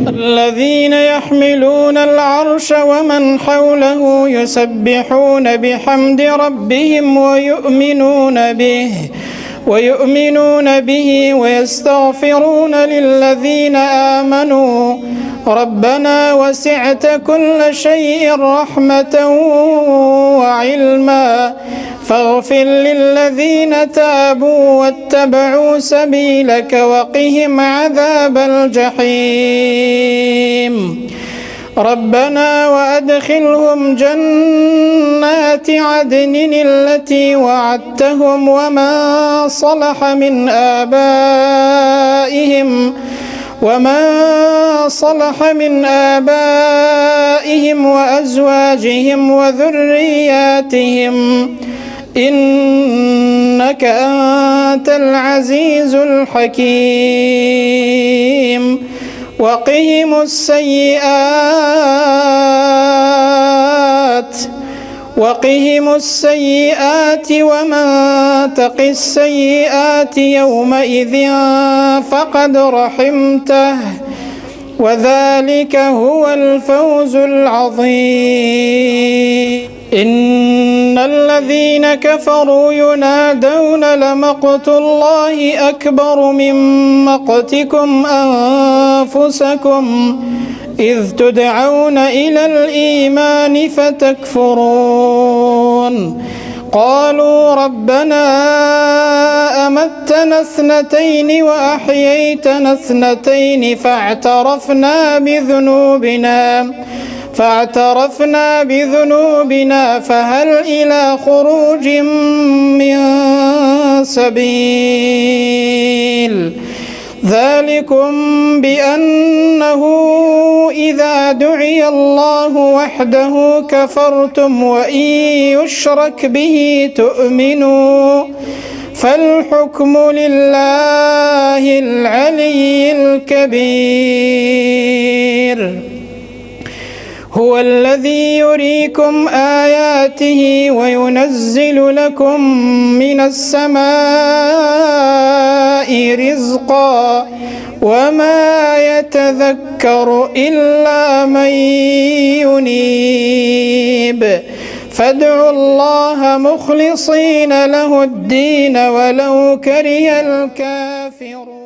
الذين يحملون العرش ومن حوله يسبحون بحمد ربهم ويؤمنون به ويستغفرون للذين آمنوا ربنا وسعت كل شيء رحمة وعلما فاغفر للذين تابوا واتبعوا سبيلك وقهم عذاب الجحيم ربنا وأدخلهم جنات عدن التي وعدتهم ومن صلح من آبائهم وأزواجهم وذرياتهم إنك أنت العزيز الحكيم وقهم السيئات ومن تق السيئات يومئذ فقد رحمته وذلك هو الفوز العظيم إن الذين كفروا ينادون لمقت الله أكبر من مقتكم أنفسكم إذ تدعون إلى الإيمان فتكفرون قالوا ربنا أمتنا اثنتين وأحييتنا اثنتين فاعترفنا بذنوبنا فهل إلى خروج من سبيل ذلكم بأنه إذا دعي الله وحده كفرتم وإن يشرك به تؤمنوا فالحكم لله العلي الكبير هو الذي يريكم آياته وينزل لكم من السماء رزقا وما يتذكر إلا من ينيب فادعوا الله مخلصين له الدين ولو كره الكافرون.